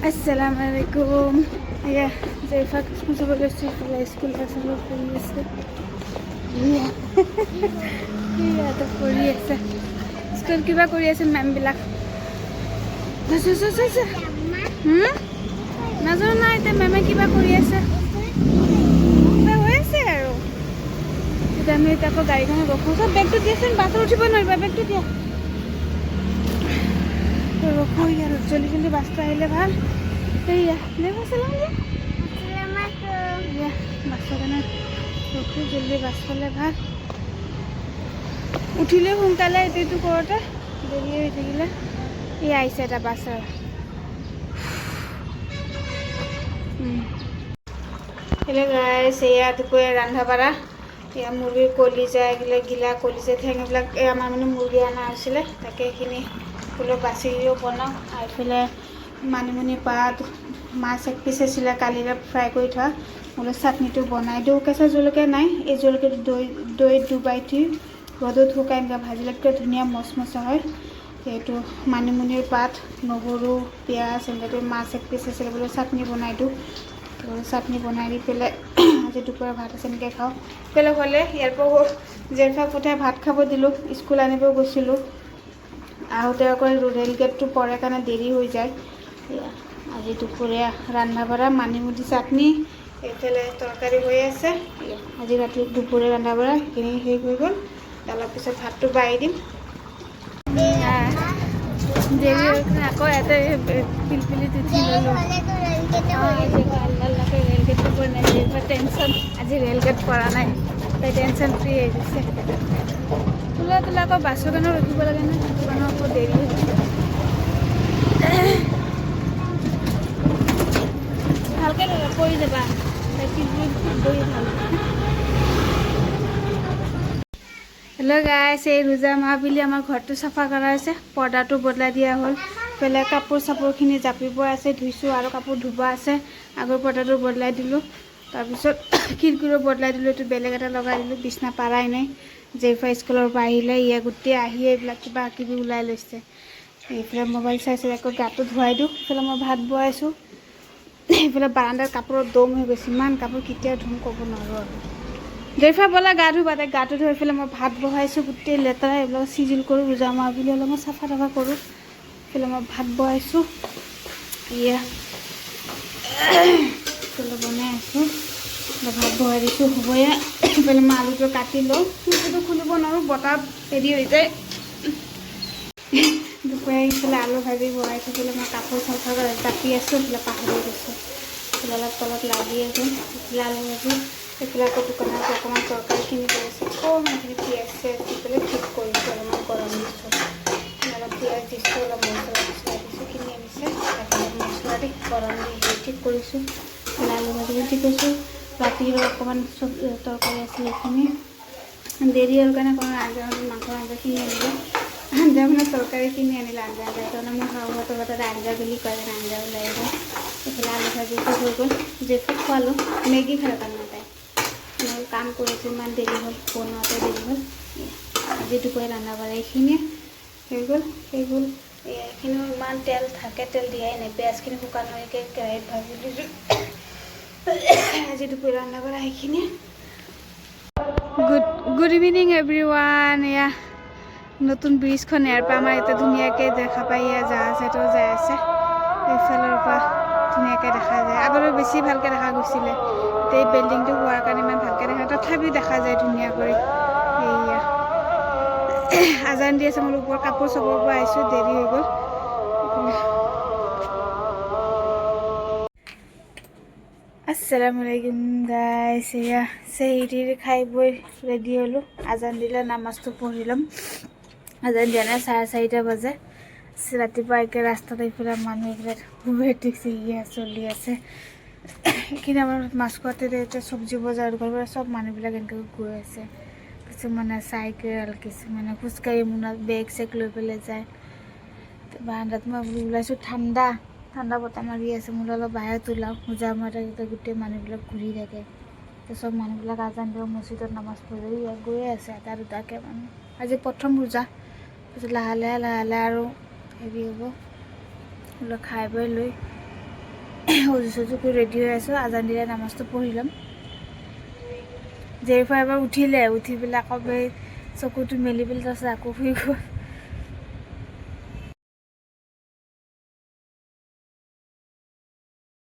Assalamualaikum. Ya, saya fakir sebagai school asal polis. Iya. Iya, তো কৰি আছে। School কিবা কৰি আছে মেম বিলাক। নাজানো নাই এতিয়া মেমে কিবা কৰি আছে। হৈ আছে আৰু। এতিয়া আমি এতিয়া আকৌ গাড়ীখনত ৰখোঁ। চব বেগটো দিয়াচোন, বাছত উঠিব নোৱাৰিবা, বেগটো দিয়া। ৰখোঁ ইয়াত জলদি জলদি বাছটো আহিলে ভাল। এইয়া দেখো চলাম দিয়া। বাছৰ কাৰণে ৰখোঁ, জলদি বাছ পালে ভাল। উঠিলেও সোনকালে এইটো কৰোঁতে দেৰি হৈ থাকিলে। এই আহিছে এটা বাছ আৰু হেল্ল' গাইছ, এয়া দুপৰীয়া ৰন্ধা বঢ়া। এয়া মুৰ্গীৰ কলিজা, এইবিলাক গিলা কলিজা ঠেং এইবিলাক আমাৰ মানে মুৰ্গী অনা হৈছিলে, তাকে এইখিনি বোলো বাচিও বনাওঁ। আৰু এইফালে মানিমুনি পাত, মাছ এক পিচ আছিলে কালিৰে ফ্ৰাই কৰি থোৱা, বোলো চাটনিটো বনাই দিওঁ। কেঁচা জলকীয়া নাই, এই জলকীয়াটো দৈত ডুবাই থৈ ৰ'দত শুকাই এনেকৈ ভাজিলেতকৈ ধুনীয়া মচমচা হয়। সেইটো মানিমুনিৰ পাত, নহৰু, পিঁয়াজ এনেকৈ মাছ এক পিচ আছিলে, বোলো চাটনি বনাই দিওঁ। চাটনি বনাই দি পেলাই আজি দুপৰীয়া ভাত আছে এনেকৈ খাওঁ। পেলাই হ'লে ইয়াৰ পৰা জেঠা পুঠাই ভাত খাব দিলোঁ, স্কুল আনিব গৈছিলোঁ। আহোঁতে আকৌ ৰেল গেটটো পৰে কাৰণে দেৰি হৈ যায়। আজি দুপৰীয়া ৰন্ধা বঢ়া, মানিমুনি চাটনি, এইফালে তৰকাৰী হৈ আছে। আজি ৰাতি দুপৰীয়া ৰন্ধা বঢ়া সেইখিনি হেৰি হৈ গ'ল। অলপ পিছত ভাতটো বাঢ়ি দিম। দেৰি হৈ কিনে আকৌ ইয়াতে পিলপিলিত উঠি ল'লোঁ। আল্লাহকে ৰেল গেটটো বনাইছে, টেনশ্যন আজি ৰেল গেট পৰা নাই, তাই টেনশ্যন ফ্ৰী হৈ গৈছে। তোলা আকৌ বাছৰ কাৰণেও ৰখিব লাগে নহয়, সেইটো কাৰণেও আকৌ দেৰি হৈছে। ভালকৈ পৰি যাবা, বহি ভাল। হেল্ল' গাইছ, এই ৰোজা মাহ বুলি আমাৰ ঘৰটো চাফা কৰা হৈছে, পৰ্দাটো বদলাই দিয়া হ'ল। বেলেগ কাপোৰ চাপোৰখিনি জাপিব আছে, ধুইছোঁ আৰু কাপোৰ ধুব আছে। আগৰ পৰ্দাটো বদলাই দিলোঁ, তাৰপিছত খিৰিকীৰো বদলাই দিলোঁ, এইটো বেলেগ এটা লগাই দিলোঁ। বিছনা পাৰাই নাই, জেফা স্কুলৰ পৰা আহিলে গোটেই আহি এইবিলাক কিবা কিবি ওলাই লৈছে। এইফালে মোবাইল চাইছে, আকৌ গাটো ধুৱাই দিওঁ। এইফালে মই ভাত বহাইছোঁ। এইফালে বাৰান্দাৰ কাপোৰত দম হৈ গৈছে, ইমান কাপোৰ কেতিয়া ধুম ক'ব নোৱাৰোঁ আৰু। জেফা ব'লা গা ধুবা, তাই গাটো ধুই এইফালে মই ভাত বহাইছোঁ। গোটেই লেতেৰা এইবিলাক চিজিল কৰোঁ, ৰোজা মাহ বুলি অলপমান চাফা তাফা কৰোঁ। এইফালে মই ভাত বহাইছোঁ, এইফালে বনাই আছোঁ, ভাত বহাই দিছোঁ হ'বয়ে। এইফালে মই আলুটো কাটি লওঁ, খিৰিকীটো খুলিব নোৱাৰোঁ, বতাহ হেৰি হৈ যায়। দুপৰীয়া এইফালে আলু ভাজি বহাই থাকিলে মই কাপোৰ চাফা জাপি আছোঁ, এইফালে পাহৰি গৈছোঁ। এইফালে অলপ তলত লাগি আছোঁ, এইফালে আলু ভাজি। এইফালে আকৌ দোকানত অকণমান তৰকাৰী কিনি কৰিছোঁ, অকণমানখিনি পিঁয়াজ চিয়াজ দি পেলাই ঠিক কৰিছোঁ, অলপমান গৰম দিছোঁ। অলপ পিঁয়াজ দিছোঁ, অলপ মছলা দিছোঁ, কিনি আনিছে, অলপ মছলা দি গৰম দি ঠিক কৰিছোঁ। আলু ভাজি ঠিক কৰিছোঁ। ৰাতিৰ অকণমান চব তৰকাৰী আছিল, এইখিনি দেৰি হ'ল কাৰণে অকণমান আঞ্জা মাংস আঞ্জা কিনি আনিলোঁ। আঞ্জা মানে তৰকাৰী কিনি আনিলোঁ, আঞ্জা সেইকাৰণে মোৰ শাহুহঁতৰ তাতে আঞ্জা বুলি কয়, আঞ্জা ওলাই গ'ল। এইফালে আলু ভাজিটো হৈ গ'ল, জেঠুক খোৱালোঁ, মেগী খালে তাৰমানে তাই। মই কাম কৰিছোঁ, ইমান দেৰি হ'ল, বনোৱাতে দেৰি হ'ল। আজি দুপৰীয়া ৰন্ধা বঢ়া এইখিনিয়ে হৈ গ'ল। এইখিনিও ইমান তেল থাকে, তেল দিয়াই নাই, পিঁয়াজখিনি শুকান হৈকৈ কেৰাহীত ভাজি দিছোঁ। আজি দুপৰীয়া ৰন্ধা বঢ়া সেইখিনিয়ে। Good evening everyone. এয়া নতুন ব্ৰিজখন ইয়াৰ পৰা আমাৰ এতিয়া ধুনীয়াকৈ দেখা পাই, জাহাজ এটাও যাই আছে। এইফালৰ পৰা ধুনীয়াকৈ দেখা যায়, আগলৈ বেছি ভালকৈ দেখা গৈছিলে, এতিয়া এই বিল্ডিংটো হোৱাৰ কাৰণে ইমান ভালকৈ দেখা, তথাপিও দেখা যায় ধুনীয়া কৰি। এইয়া আজান দি আছে, মই ওপৰত কাপোৰ চাপোৰ পৰা আহিছোঁ, দেৰি হৈ গ'ল। আসসালামুআলাইকুম গাইছ, এয়া চেহৰি খাই বৈ ৰেডি হ'লোঁ। আজান দিলে নামাজটো পঢ়ি ল'ম। আজান দিয়া নাই, 4:30 বাজে। ৰাতিপুৱা একে ৰাস্তাত এইফালে মানুহ এইফালে উবেৰ টেক্সি চলি আছে। সেইখিনি আমাৰ মাছখোৱাতে এতিয়া চব্জি বজাৰ কৰিব, চব মানুহবিলাক এনেকৈ গৈ আছে। কিছুমানে চাইকেল, কিছুমানে খোজকাঢ়ি, মোনাত বেগ চেগ লৈ পেলাই যায়। বাৰান্দাত মই ওলাইছোঁ, ঠাণ্ডা বতাহ মাৰি আছে, মোলৈ অলপ বাহিৰত ওলাওঁ। মোজা মাৰি গোটেই মানুহবিলাক ঘূৰি থাকে। চব মানুহবিলাক আজান দিব মছজিদত নামাজ পঢ়ি গৈয়ে আছে, এটা দুটাকৈ মানুহ। আজি প্ৰথম ৰোজা, তাৰপিছত লাহে লাহে আৰু হেৰি হ'ব, খাই বৈ লৈ সজু চজু কৰি ৰেডি হৈ আছোঁ, আজান দিলে নামাজটো পঢ়ি ল'ম। জেৰিফা এবাৰ উঠিলে, উঠি পেলাই আকৌ চকুটো মেলি পেলাই তাৰপিছত আকৌ শুই গ'ল।